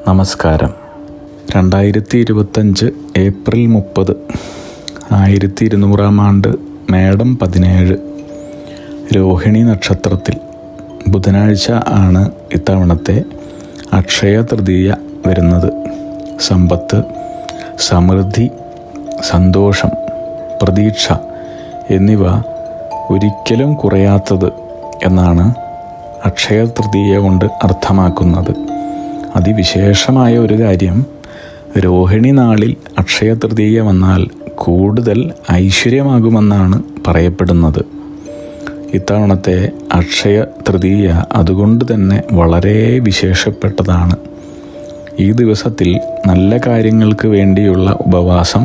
നമസ്കാരം. 2025 ഏപ്രിൽ 30 1200 ആണ്ട് മേടം 17 രോഹിണി നക്ഷത്രത്തിൽ ബുധനാഴ്ച ആണ് ഇത്തവണത്തെ അക്ഷയ തൃതീയ വരുന്നത്. സമ്പത്ത്, സമൃദ്ധി, സന്തോഷം, പ്രതീക്ഷ എന്നിവ ഒരിക്കലും കുറയാത്തത് എന്നാണ് അക്ഷയ തൃതീയ കൊണ്ട് അർത്ഥമാക്കുന്നത്. അതിവിശേഷമായ ഒരു കാര്യം, രോഹിണി നാളിൽ അക്ഷയ തൃതീയ വന്നാൽ കൂടുതൽ ഐശ്വര്യമാകുമെന്നാണ് പറയപ്പെടുന്നത്. ഇത്തവണത്തെ അക്ഷയ തൃതീയ അതുകൊണ്ട് തന്നെ വളരെ വിശേഷപ്പെട്ടതാണ്. ഈ ദിവസത്തിൽ നല്ല കാര്യങ്ങൾക്ക് വേണ്ടിയുള്ള ഉപവാസം,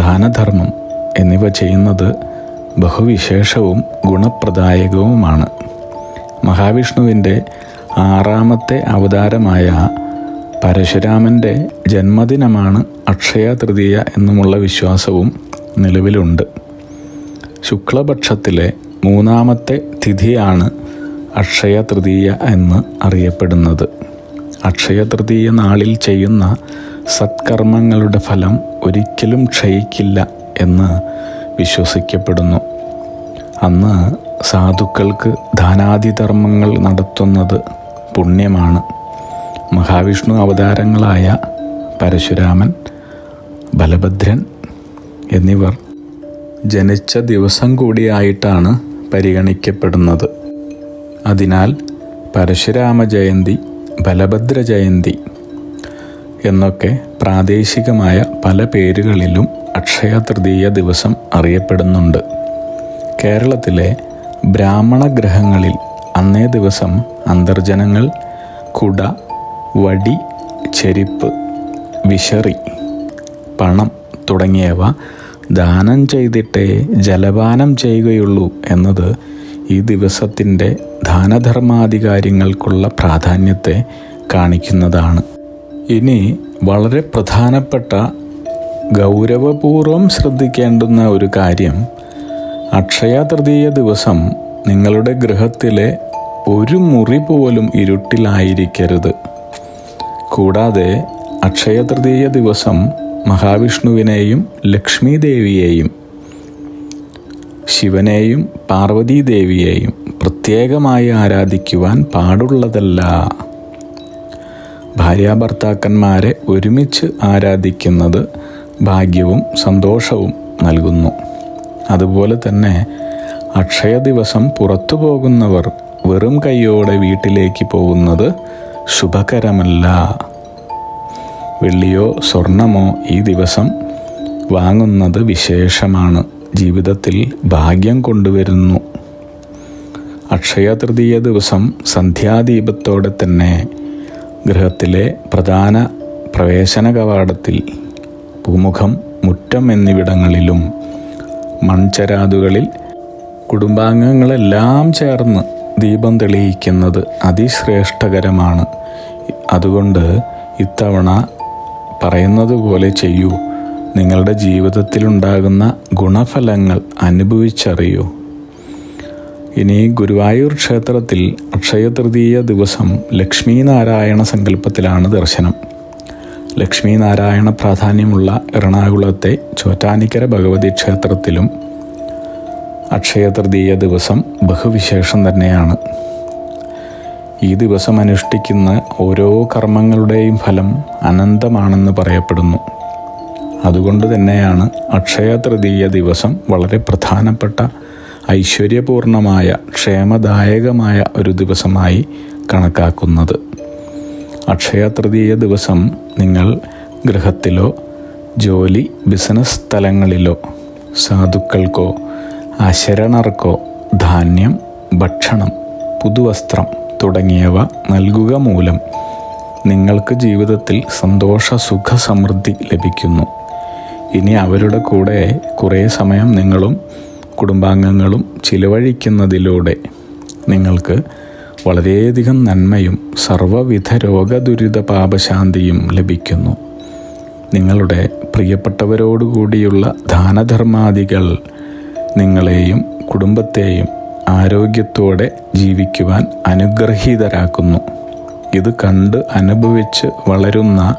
ദാനധർമ്മം എന്നിവ ചെയ്യുന്നത് ബഹുവിശേഷവും ഗുണപ്രദായകവുമാണ്. മഹാവിഷ്ണുവിൻ്റെ 6ാമത്തെ അവതാരമായ പരശുരാമൻ്റെ ജന്മദിനമാണ് അക്ഷയ തൃതീയ എന്നുമുള്ള വിശ്വാസവും നിലവിലുണ്ട്. ശുക്ലപക്ഷത്തിലെ 3ാമത്തെ തിഥിയാണ് അക്ഷയ തൃതീയ എന്ന് അറിയപ്പെടുന്നത്. അക്ഷയ തൃതീയ നാളിൽ ചെയ്യുന്ന സത്കർമ്മങ്ങളുടെ ഫലം ഒരിക്കലും ക്ഷയിക്കില്ല എന്ന് വിശ്വസിക്കപ്പെടുന്നു. അന്ന് സാധുക്കൾക്ക് ദാനാദിധർമ്മങ്ങൾ നടത്തുന്നത് പുണ്യമാണ്. മഹാവിഷ്ണു അവതാരങ്ങളായ പരശുരാമൻ, ബലഭദ്രൻ എന്നിവർ ജനിച്ച ദിവസം കൂടിയായിട്ടാണ് പരിഗണിക്കപ്പെടുന്നത്. അതിനാൽ പരശുരാമ ജയന്തി, ബലഭദ്ര ജയന്തി എന്നൊക്കെ പ്രാദേശികമായ പല പേരുകളിലും അക്ഷയ തൃതീയ ദിവസം അറിയപ്പെടുന്നുണ്ട്. കേരളത്തിലെ ബ്രാഹ്മണ ഗ്രഹങ്ങളിൽ അന്നേ ദിവസം അന്തർജനങ്ങൾ കുട, വടി, ചെരിപ്പ്, വിശറി, പണം തുടങ്ങിയവ ദാനം ചെയ്തിട്ടേ ജലപാനം ചെയ്യുകയുള്ളൂ എന്നത് ഈ ദിവസത്തിൻ്റെ ദാനധർമാധികാരികൾക്കുള്ള പ്രാധാന്യത്തെ കാണിക്കുന്നതാണ്. ഇനി വളരെ പ്രധാനപ്പെട്ട ഗൗരവപൂർവം ശ്രദ്ധിക്കേണ്ടുന്ന ഒരു കാര്യം, അക്ഷയ തൃതീയ ദിവസം നിങ്ങളുടെ ഗൃഹത്തിലെ ഒരു മുറി പോലും ഇരുട്ടിലായിരിക്കരുത്. കൂടാതെ അക്ഷയ തൃതീയ ദിവസം മഹാവിഷ്ണുവിനെയും ലക്ഷ്മി ദേവിയെയും ശിവനെയും പാർവതീ ദേവിയെയും പ്രത്യേകമായി ആരാധിക്കുവാൻ പാടുള്ളതല്ല. ഭാര്യാഭർത്താക്കന്മാരെ ഒരുമിച്ച് ആരാധിക്കുന്നത് ഭാഗ്യവും സന്തോഷവും നൽകുന്നു. അതുപോലെ തന്നെ അക്ഷയ ദിവസം പുറത്തു പോകുന്നവർ വെറും കൈയോടെ വീട്ടിലേക്ക് പോകുന്നത് ശുഭകരമല്ല. വെള്ളിയോ സ്വർണമോ ഈ ദിവസം വാങ്ങുന്നത് വിശേഷമാണ്, ജീവിതത്തിൽ ഭാഗ്യം കൊണ്ടുവരുന്നു. അക്ഷയ തൃതീയ ദിവസം സന്ധ്യാദീപത്തോടെ തന്നെ ഗൃഹത്തിലെ പ്രധാന പ്രവേശന കവാടത്തിൽ, പൂമുഖം, മുറ്റം എന്നിവിടങ്ങളിലും മൺചരാതുകളിൽ കുടുംബാംഗങ്ങളെല്ലാം ചേർന്ന് ദീപം തെളിയിക്കുന്നത് അതിശ്രേഷ്ഠകരമാണ്. അതുകൊണ്ട് ഇത്തവണ പറയുന്നത് പോലെ ചെയ്യൂ. നിങ്ങളുടെ ജീവിതത്തിലുണ്ടാകുന്ന ഗുണഫലങ്ങൾ അനുഭവിച്ചറിയൂ. ഇനി ഗുരുവായൂർ ക്ഷേത്രത്തിൽ അക്ഷയ തൃതീയ ദിവസം ലക്ഷ്മി നാരായണ സങ്കല്പത്തിലാണ് ദർശനം. ലക്ഷ്മി നാരായണ പ്രാധാന്യമുള്ള എറണാകുളത്തെ ചോറ്റാനിക്കര ഭഗവതി ക്ഷേത്രത്തിലും അക്ഷയ തൃതീയ ദിവസം ബഹുവിശേഷം തന്നെയാണ്. ഈ ദിവസം അനുഷ്ഠിക്കുന്ന ഓരോ കർമ്മങ്ങളുടെയും ഫലം അനന്തമാണെന്ന് പറയപ്പെടുന്നു. അതുകൊണ്ട് തന്നെയാണ് അക്ഷയ തൃതീയ ദിവസം വളരെ പ്രധാനപ്പെട്ട, ഐശ്വര്യപൂർണമായ, ക്ഷേമദായകമായ ഒരു ദിവസമായി കണക്കാക്കുന്നത്. അക്ഷയ തൃതീയ ദിവസം നിങ്ങൾ ഗൃഹത്തിലോ ജോലി, ബിസിനസ് സ്ഥലങ്ങളിലോ സാധുക്കൾക്കോ അശരണർക്കോ ധാന്യം, ഭക്ഷണം, പുതുവസ്ത്രം തുടങ്ങിയവ നൽകുക മൂലം നിങ്ങൾക്ക് ജീവിതത്തിൽ സന്തോഷ, സുഖ, സമൃദ്ധി ലഭിക്കുന്നു. ഇനി അവരുടെ കൂടെ കുറേ സമയം നിങ്ങളും കുടുംബാംഗങ്ങളും ചിലവഴിക്കുന്നതിലൂടെ നിങ്ങൾക്ക് വളരെയധികം നന്മയും സർവ്വവിധ രോഗദുരിത പാപശാന്തിയും ലഭിക്കുന്നു. നിങ്ങളുടെ പ്രിയപ്പെട്ടവരോടുകൂടിയുള്ള ദാനധർമാദികൾ നിങ്ങളെയും കുടുംബത്തെയും ആരോഗ്യത്തോടെ ജീവിക്കുവാൻ അനുഗ്രഹീതരാക്കുന്നു. ഇത് കണ്ട് അനുഭവിച്ച് വളരുന്ന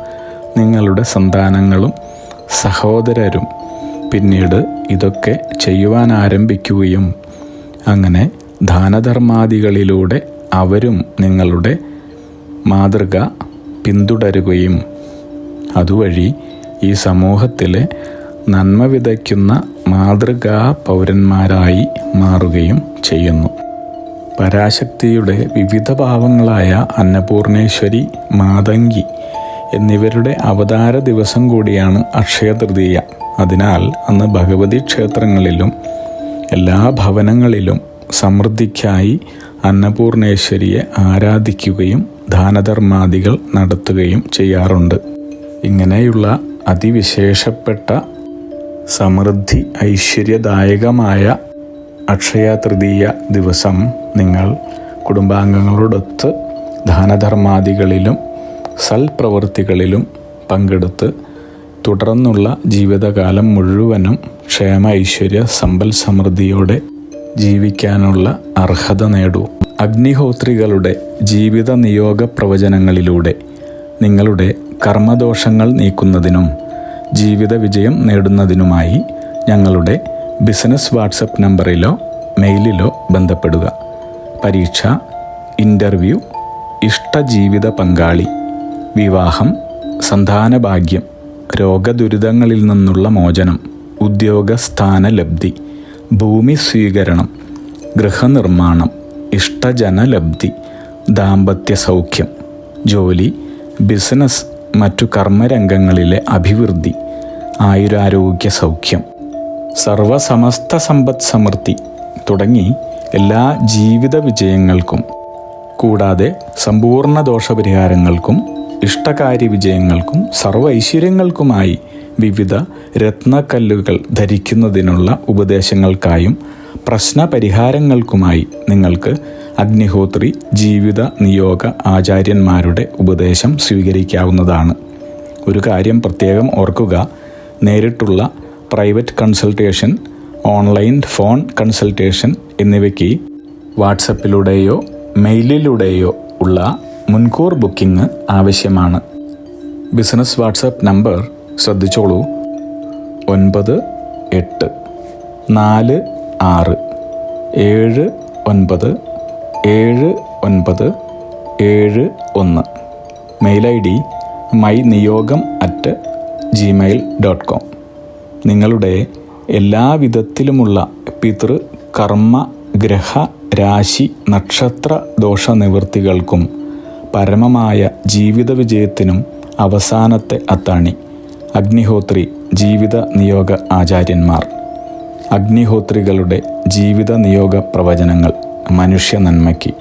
നിങ്ങളുടെ സന്താനങ്ങളും സഹോദരരും പിന്നീട് ഇതൊക്കെ ചെയ്യുവാൻ ആരംഭിക്കുകയും അങ്ങനെ ദാനധർമാദികളിലൂടെ അവരും നിങ്ങളുടെ മാതൃക പിന്തുടരുകയും അതുവഴി ഈ സമൂഹത്തിലെ നന്മ വിതയ്ക്കുന്ന മാതൃകാ പൗരന്മാരായി മാറുകയും ചെയ്യുന്നു. പരാശക്തിയുടെ വിവിധ ഭാവങ്ങളായ അന്നപൂർണേശ്വരി, മാതംഗി എന്നിവരുടെ അവതാര ദിവസം കൂടിയാണ് അക്ഷയ തൃതീയ. അതിനാൽ അന്ന് ഭഗവതി ക്ഷേത്രങ്ങളിലും എല്ലാ ഭവനങ്ങളിലും സമൃദ്ധിക്കായി അന്നപൂർണേശ്വരിയെ ആരാധിക്കുകയും ദാനധർമാദികൾ നടത്തുകയും ചെയ്യാറുണ്ട്. ഇങ്ങനെയുള്ള അതിവിശേഷപ്പെട്ട സമൃദ്ധി ഐശ്വര്യദായകമായ അക്ഷയ തൃതീയ ദിവസം നിങ്ങൾ കുടുംബാംഗങ്ങളോടൊത്ത് ദാനധർമാദികളിലും സൽപ്രവൃത്തികളിലും പങ്കെടുത്ത് തുടർന്നുള്ള ജീവിതകാലം മുഴുവനും ക്ഷേമ ഐശ്വര്യ സമ്പൽ സമൃദ്ധിയോടെ ജീവിക്കാനുള്ള അർഹത നേടൂ. അഗ്നിഹോത്രികളുടെ ജീവിത നിയോഗ പ്രവചനങ്ങളിലൂടെ നിങ്ങളുടെ കർമ്മദോഷങ്ങൾ നീക്കുന്നതിനും ജീവിത വിജയം നേടുന്നതിനുമായി ഞങ്ങളുടെ ബിസിനസ് വാട്സപ്പ് നമ്പറിലോ മെയിലിലോ ബന്ധപ്പെടുക. പരീക്ഷ, ഇൻ്റർവ്യൂ, ഇഷ്ടജീവിത പങ്കാളി, വിവാഹം, സന്താനഭാഗ്യം, രോഗദുരിതങ്ങളിൽ നിന്നുള്ള മോചനം, ഉദ്യോഗസ്ഥാന ലബ്ധി, ഭൂമി സ്വീകരണം, ഗൃഹനിർമ്മാണം, ഇഷ്ടജനലബ്ധി, ദാമ്പത്യ സൗഖ്യം, ജോലി, ബിസിനസ്, മറ്റു കർമ്മരംഗങ്ങളിലെ അഭിവൃദ്ധി, ആയുരാരോഗ്യ സൗഖ്യം, സർവസമസ്ത സമ്പദ് സമൃദ്ധി തുടങ്ങി എല്ലാ ജീവിത വിജയങ്ങൾക്കും കൂടാതെ സമ്പൂർണ്ണ ദോഷപരിഹാരങ്ങൾക്കും ഇഷ്ടകാര്യ വിജയങ്ങൾക്കും സർവ്വ ഐശ്വര്യങ്ങൾക്കുമായി വിവിധ രത്നക്കല്ലുകൾ ധരിക്കുന്നതിനുള്ള ഉപദേശങ്ങൾക്കായും പ്രശ്നപരിഹാരങ്ങൾക്കുമായി നിങ്ങൾക്ക് അഗ്നിഹോത്രി ജീവിത നിയോഗ ആചാര്യന്മാരുടെ ഉപദേശം സ്വീകരിക്കാവുന്നതാണ്. ഒരു കാര്യം പ്രത്യേകം ഓർക്കുക, നേരിട്ടുള്ള private consultation, online phone consultation എന്നിവയ്ക്ക് വാട്സപ്പിലൂടെയോ മെയിലിലൂടെയോ ഉള്ള മുൻകൂർ ബുക്കിംഗ് ആവശ്യമാണ്. ബിസിനസ് വാട്സപ്പ് നമ്പർ ശ്രദ്ധിച്ചോളൂ: 9846797971. Mail ID myniyogam@gmail.com. നിങ്ങളുടെ എല്ലാവിധത്തിലുമുള്ള പിതൃ, കർമ്മ, ഗ്രഹ, രാശി, നക്ഷത്ര ദോഷ നിവൃത്തികൾക്കും പരമമായ ജീവിത വിജയത്തിനും അവസാനത്തെ അത്താണി അഗ്നിഹോത്രി ജീവിത നിയോഗ ആചാര്യന്മാർ. അഗ്നിഹോത്രികളുടെ ജീവിത നിയോഗ പ്രവചനങ്ങൾ മനുഷ്യ നന്മയ്ക്ക്.